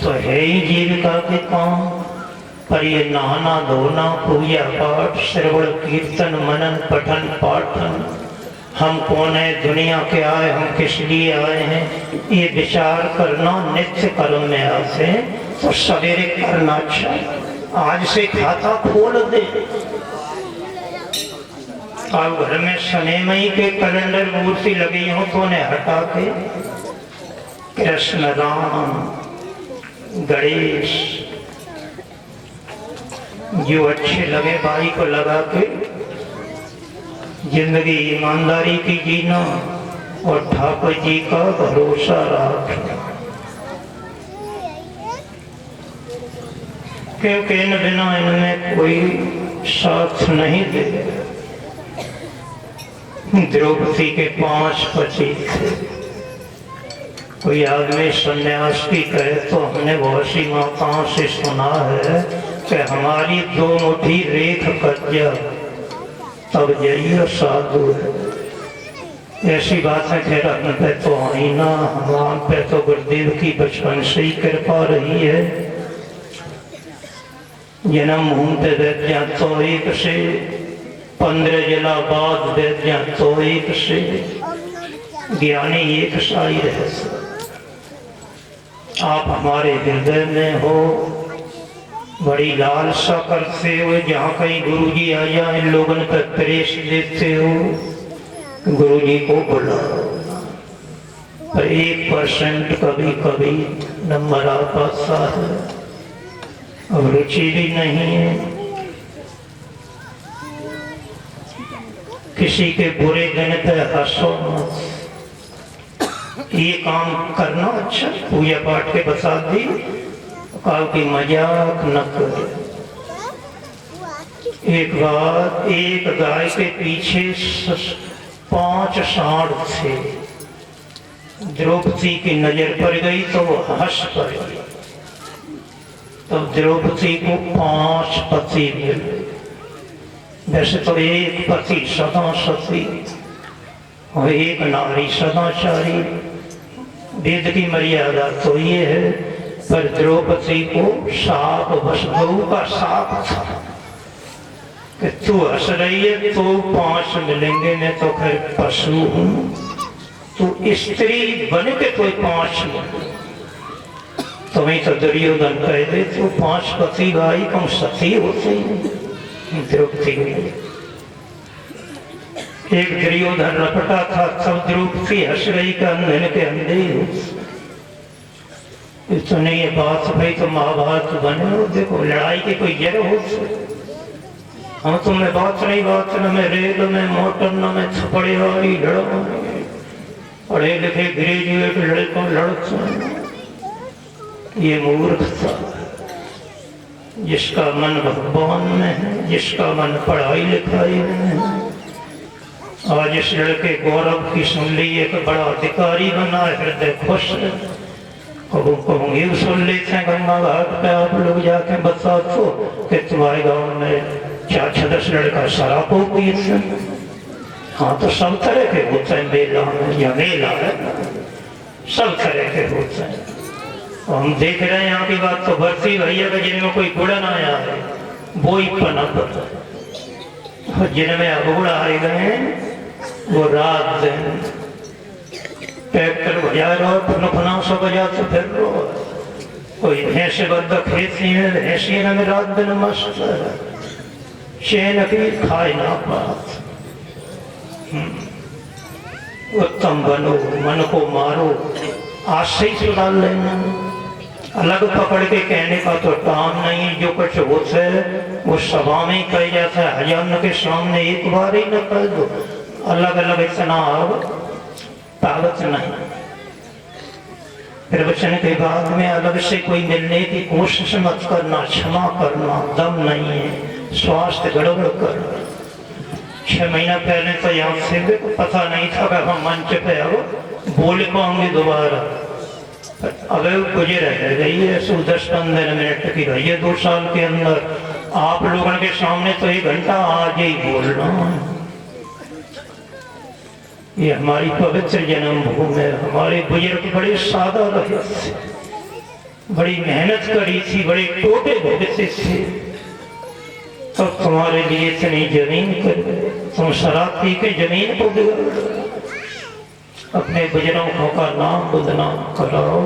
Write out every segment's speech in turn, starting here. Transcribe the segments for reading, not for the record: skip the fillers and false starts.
तो है ही जीविका के काम, पर ये नहाना धोना पूजा पाठ श्रवण कीर्तन मनन पठन पाठन, हम कौन है, दुनिया के आए, हम किस लिए आए हैं, ये विचार करना नित्य कर्म में आते हैं। तो सवेरे करना चाहिए। आज से खाता खोल दे। अब घर में शनिमई के कैलेंडर मूर्ति लगी हो तो उन्हें हटा के कृष्ण राम गणेश जो अच्छे लगे भाई को लगा के जिंदगी ईमानदारी की जीना और ठाकुर जी का भरोसा रखना, क्योंकि इन बिना इनमें कोई साथ नहीं दे। द्रौपदी के 5 पति थे। कोई आदमी सन्यास की कहे तो हमने बहुत सी माताओं से सुना है कि हमारी 2 मुट्ठी रेख कज्जा तब जाइए साधु है। ऐसी बातें खैर हम पे तो आई ना, हम पे तो गुरुदेव की बचपन से ही कृपा रही है। जन्म घूमते वैद्या तो एक से 15 जिला बाद वैद्या तो एक से ज्ञानी एक साई रहे। आप हमारे हृदय में हो, बड़ी लालसा करते हुए जहाँ कहीं गुरु जी आ जाए लोगों पर प्रेस देते हो, गुरु जी को बुलाओ। पर 1% कभी कभी नंबर आ पाता है, अब रुचि भी नहीं है। किसी के बुरे दिन पे हंसो मत। ये काम करना अच्छा, पूजा पाठ के बता दी काल की मजाक न करे। एक बार एक गाय के पीछे 5 सांड थे। द्रौपदी की नजर पड़ गई तो वो हंस पड़ी। तब द्रौपदी को 5 पति मिले। वैसे तो एक पति सदा सती और एक नारी सदाचारी, वेद की मर्यादा तो ये है। पर द्रौपदी को साप वसुदेव का साप था कि तू हंस रही है तो 5 मिलेंगे, मैं तो खैर पशु हूँ, तू स्त्री बन के कोई 5 मिले। तुम्हें तो दुर्योधन कह दे तो 5 पति भाई कम सती होते हैं। द्रौपदी एक दुर्योधन रपटा था, सब द्रौपदी हंस रही का अंधे के अंधे। इतने ये बात भाई तो महाभारत बने हो, देखो लड़ाई की कोई जगह हो। हम तुम्हें बात नहीं, बात न में रेल में मोटर न में थपड़े वाली लड़ो, पढ़े लिखे ग्रेजुएट लड़कों लड़ते। ये मूर्खता, जिसका मन भगवान में है, जिसका मन पढ़ाई लिखाई में है। आज इस लड़के गौरव की सुन ली, एक बड़ा अधिकारी बना, हृदय खुश है। कहूँगी सुन लेते हैं गंगा घाट पे आप लोग जाके बता दो कि तुम्हारे गांव में 4-6 लड़का शराब पिए थे। हाँ तो सब तरह के होते हैं, मेला में या मेला है, सब तरह के होते हैं। हम देख रहे हैं यहाँ की बात तो भर्ती भैया का जिनमें कोई गुड़न आया है वो ही पनप, जिनमें अबुड़ आए गए वो रात दिन ट्रैक्टर बजा रहो, फुना सा बजाते फिर रहो। कोई भैंसे बद्दा खेती में भैंसी में रात दिन मस्त चैन की खाए ना बात। उत्तम बनो, मन को मारो, आज से ही सुधार लेना। अलग पकड़ के कहने का तो काम नहीं, जो कुछ होता है वो सभा में कह जाता है, हजाम के सामने एक बार ही न कह दो। अलग अलग इतना ताकत नहीं। प्रवचन के बाद में अलग से कोई मिलने की कोशिश मत करना, क्षमा करना, दम नहीं है, स्वास्थ्य गड़बड़ करना। 6 महीना पहले तो यहाँ से भी पता नहीं था कि हम मंच पे अब बोल पाएंगे दोबारा। अब गुजर रह गई है 10-15 मिनट की रही है 2 साल के अंदर। आप लोगों के सामने तो 1 घंटा आज ही बोल रहा हूँ। ये हमारी पवित्र जन्मभूमि है। हमारे बुजुर्ग बड़े सादा रहे थे, बड़ी मेहनत करी थी, बड़े टोटे भोगते थे, तो तुम्हारे लिए इतनी जमीन कर, तुम शराब पी के जमीन को बिगाड़, अपने बुजुर्गों का नाम बदनाम कराओ।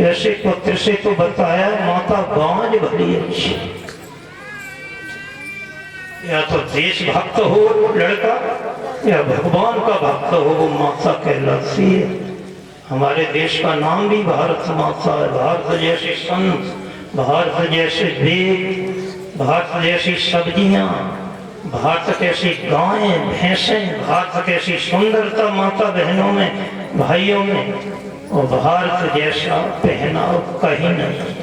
ऐसे पुत्र से तो बताया माता बांझ भली अच्छी, या तो देशभक्त हो लड़का या भगवान का भक्त हो वो माता कहलाती है। हमारे देश का नाम भी भारत माता है। भारत जैसे संत, भारत जैसे वेद, भारत जैसी सब्जियां, भारत कैसी गायें भैंसें, भारत कैसी सुंदरता माता बहनों में भाइयों में, और भारत जैसा पहनाव कहीं नहीं।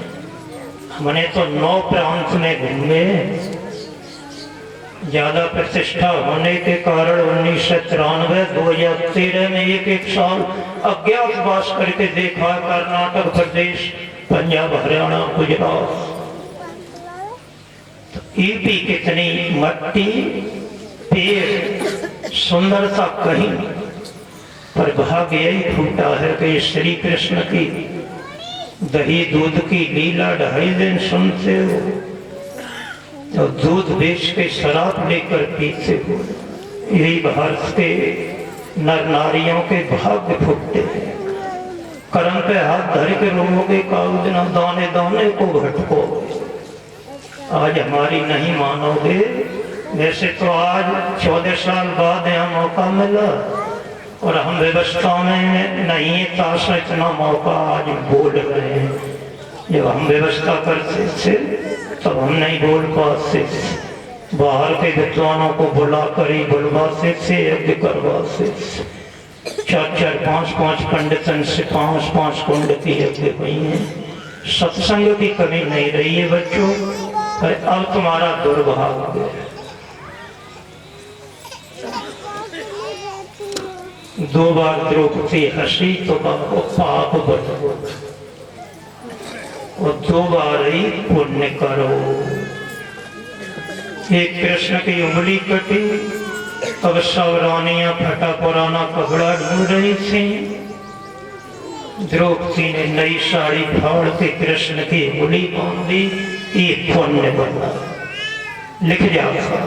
हमने तो 9 प्रांत में घूमे, ज्यादा प्रतिष्ठा होने के कारण 1993-2013 में एक साल अज्ञातवास करके देखा। कर्नाटक प्रदेश, पंजाब, हरियाणा, गुजरात, ईपी कितनी मट्टी, पेड़, सुंदरता कहीं, पर भाग्य यही फूटा है कि श्री कृष्ण की दही दूध की लीला 2.5 दिन सुनते हो, तो दूध बेच के शराब लेकर पीते हो। यही भारत के नर नारियों के भाग्य फूटते हैं। कर्म पे हाथ धर के रोगे कागजना दाने दाने को भटको। आज हमारी नहीं मानोगे, वैसे तो आज 14 साल बाद यहाँ मौका मिला और हम व्यवस्था में नहीं था, इतना मौका आज बोल रहे हैं। जब हम व्यवस्था करते थे तब हम नहीं बोल पाते थे, बाहर के विद्वानों को बुला कर ही बुलवाते थे, यज्ञ करवाते थे। 4-4, 5-5 पंडितन से 5-5 कुंड की यज्ञ हुई है। सत्संग की कमी नहीं रही है बच्चों, पर अब तुम्हारा दुर्भाग्य है। 2 बार द्रौपदी हंसी तो पाप बदलो, और 2 बार ही पुण्य करो। एक कृष्ण की उंगली कटी, अब सब रानियां फटा पुराना कपड़ा ढूंढ रही थी। द्रौपदी ने नई साड़ी फाड़ के कृष्ण की उंगली बांध दी, ये पुण्य बना। लिख जाता,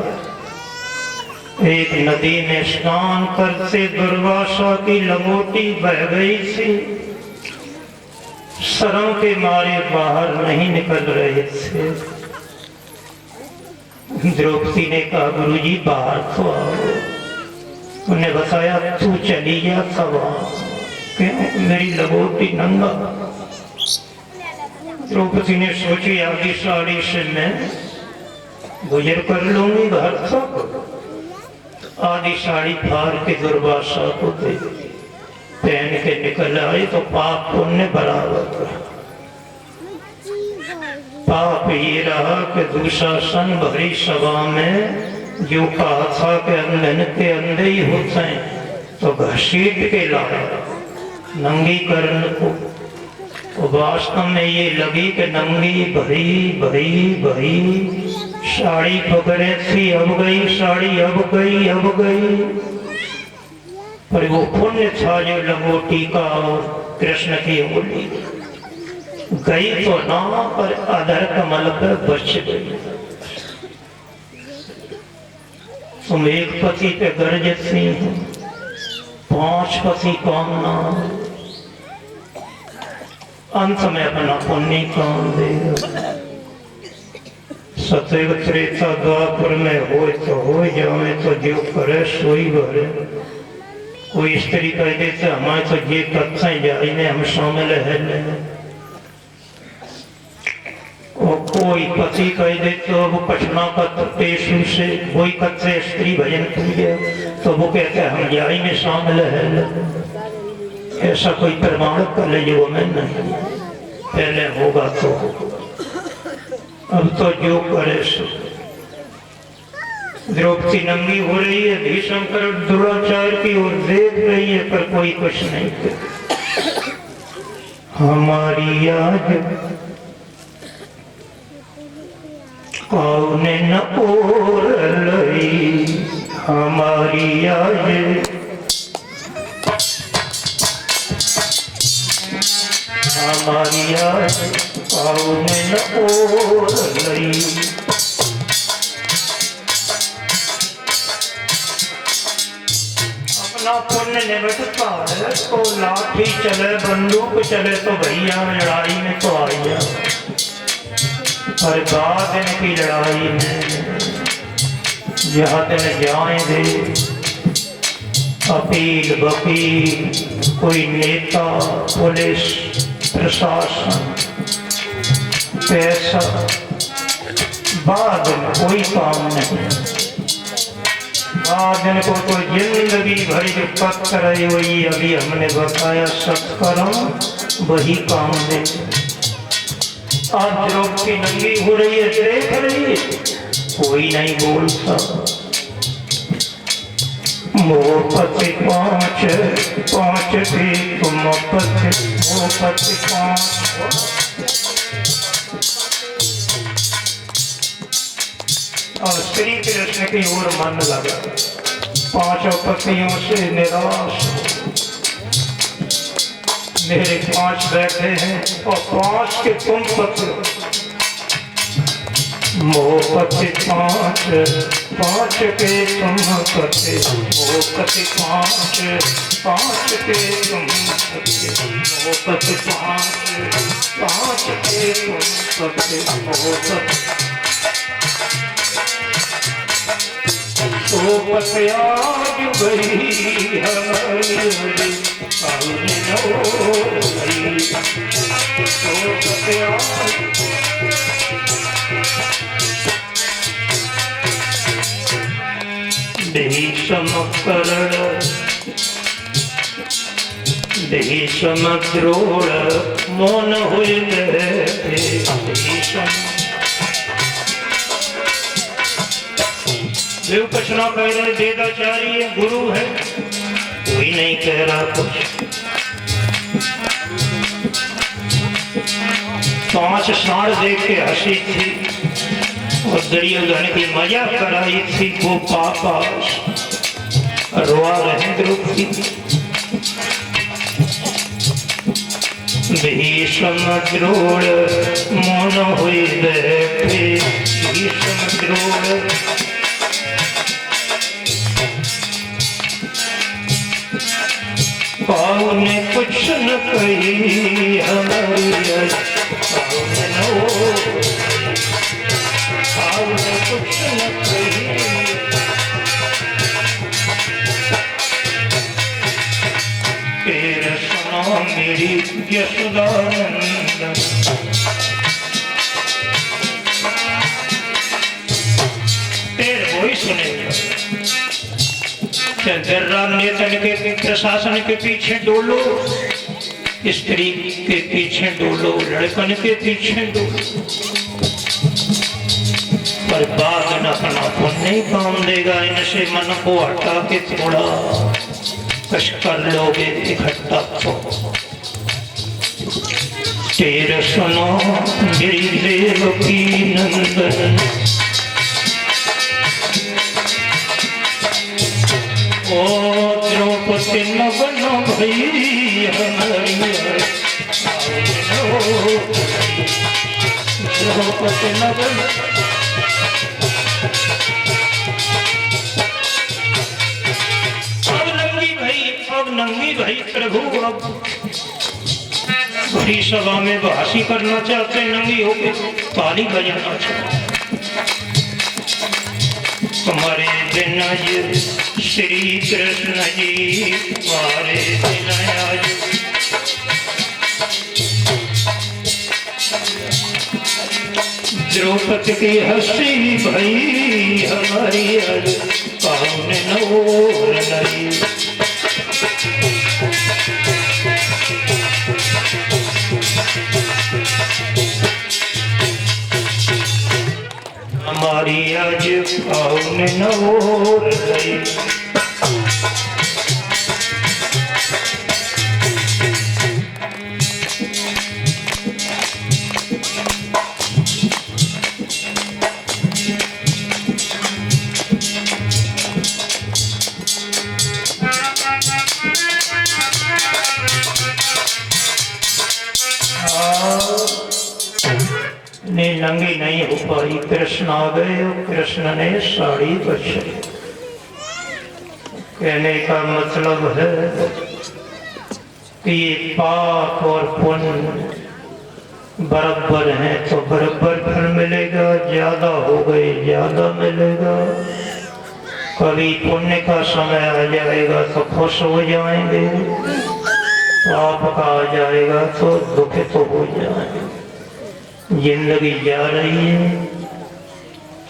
एक नदी में स्नान करते दुर्वासा की लंगोटी बह गई थी। शर्म के मारे बाहर नहीं निकल रहे थे। द्रौपदी ने कहा गुरुजी बाहर तो आओ। उन्हें बताया तू चली जा तब मेरी लंगोटी नंगा। द्रौपदी ने सोची आधी साड़ी से मैं गुजर कर लूंगी घर तक। आधी साड़ी फाड़ के दुर्वासा को दे पहन के निकल आए तो पाप पुण्य बराबर रहा। पाप ये रहा कि दुशासन भरी सभा में जो कहा था कि अंधन के अंधे ही होते हैं तो घसीट के लाया नंगी करने को। तो वास्तव में ये लगी कि नंगी भरी भरी भरी साड़ी पकड़े थी, अब गई साड़ी, अब गई अब गई। पर वो पुण्य था जो लंगोटी का और कृष्ण की उंगली गई तो ना, पर अधर कमल पर बच गई। तुम एक पति पे गर्जती हो, 5 पति कामना, अंत में अपना पुण्य काम देगा। सतयुग त्रेता द्वापर में हो तो हो जाए, तो जो करे सोई भरे। कोई स्त्री कह देते हमारे तो ये कत्थे जाई में हम शामिल है, और कोई पति कह देते वो पटना का पेशु से कोई कत्थे स्त्री भजन पूजे तो वो कहते हम जाई में शामिल है। ऐसा कोई प्रमाण कलयुग में नहीं, पहले होगा तो। अब तो जो करे सो। द्रौपदी नंगी हो रही है, भीष्म कर दुराचार की ओर देख रही है, पर कोई कुछ नहीं कर। हमारी आज कौन न ओर लई, हमारी आज हमारी आज पावन ओर लई। अपना पुण्य निबटता है तो लाठी चले बंदूक चले तो भैया लड़ाई में तो आइया, और बाद इनकी लड़ाई में जहाँ दिन जाएंगे अपील वकील कोई नेता पुलिस प्रशासन पैसा बाद में कोई काम नहीं। बाद इनको तो जिंदगी भरी जो पत्थर है वही अभी हमने बताया सत्कर्म वही काम दे। आज लोग की नंगी हो रही है देख रही है कोई नहीं बोलता। मोहपति पाँच पाँच थे तुम पति मोहपति पाँच। और श्री कृष्ण की ओर मन लगा, पांचों पतियों से निराश। मेरे पांच बैठे हैं और पांच के तुम पति। मोहपति पांच पांच के तुम पति मोहपति पांच पांच के तुम पति मोहपति पांच पांच के तुम पति मोहपति तो पत्याग गई हमारी पावन ओर लई। तो पत्याग देशम करण देशम द्रोण मौन हुए देशम जो कुछ ना कह रहे वेदाचारी है गुरु है कोई नहीं कह रहा कुछ। पांच साढ़ देख के हंसी थी और दुर्योधन की मजाक कराई थी वो पापा रोआ रहे द्रौपदी। भीषम द्रोण मौन हुए बैठे भीषम द्रोण पाव ने कुछ न कही हमारी पाव ने कुछ न कही। तेरे सुना मेरी यशोदानंदन तेरे वही सुनेगा। जर्राम नेतन के प्रशासन के पीछे डोलो स्त्री के पीछे डोलो लड़कन के पीछे डोलो पर बाद न अपना पुण्य काम देगा। इनसे मन को हटा के थोड़ा कश कर लोगे इकट्ठा तो। तेरे सुनो मेरी देवकी नंदन ओ द्रौपदी नवन भई हमारी द्रौपदी नवन। अब नंगी भाई प्रभु अब बड़ी सभा में बहासी करना चाहते नंगी होके ताली बजाना चाहते। तुम्हारे दिन श्री कृष्ण जी तुम्हारे दिन आज द्रौपदी की हंसी भई हमारी आज पावन ओर लई। हमारी आज पावन ओर लई। ने नंगी नहीं हो पाई। कृष्ण आ गए और कृष्ण ने साड़ी बचाई। कहने का मतलब है कि ये पाप और पुण्य बराबर हैं तो बराबर फल मिलेगा, ज्यादा हो गए ज्यादा मिलेगा। कभी पुण्य का समय आ जाएगा तो खुश हो जाएंगे, पाप का आ जाएगा तो दुखित हो जाएंगे। जिंदगी जा रही है।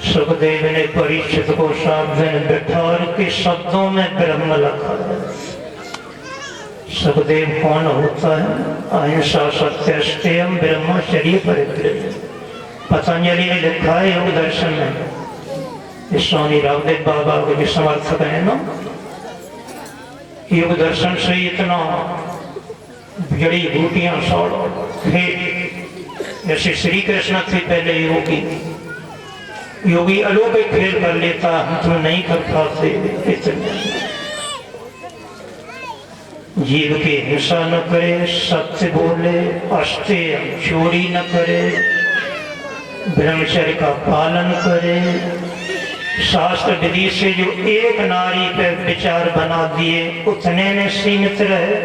सुखदेव ने परीक्षित को सात दिन बिठार के शब्दों में ब्रह्म लिखा है। सुखदेव कौन होता है? अहिंसा सत्य स्तेयम ब्रह्मचर्य परिग्रह। पतंजलि ने लिखा है योग दर्शन में। स्वामी रामदेव बाबा के भी समर्थक है ना। योग दर्शन से इतना जड़ी बूटियां सौड़ खेल, जैसे श्री कृष्ण थे पहले योगी, योगी अलौकिक खेल कर लेता, हम तो नहीं कर पाते। इतने जीव की हिंसा न करे, सत्य बोले, अस्तेय चोरी न करे, ब्रह्मचर्य का पालन करे। शास्त्र विधि से जो एक नारी पे विचार बना दिए उतने में सीमित रहे।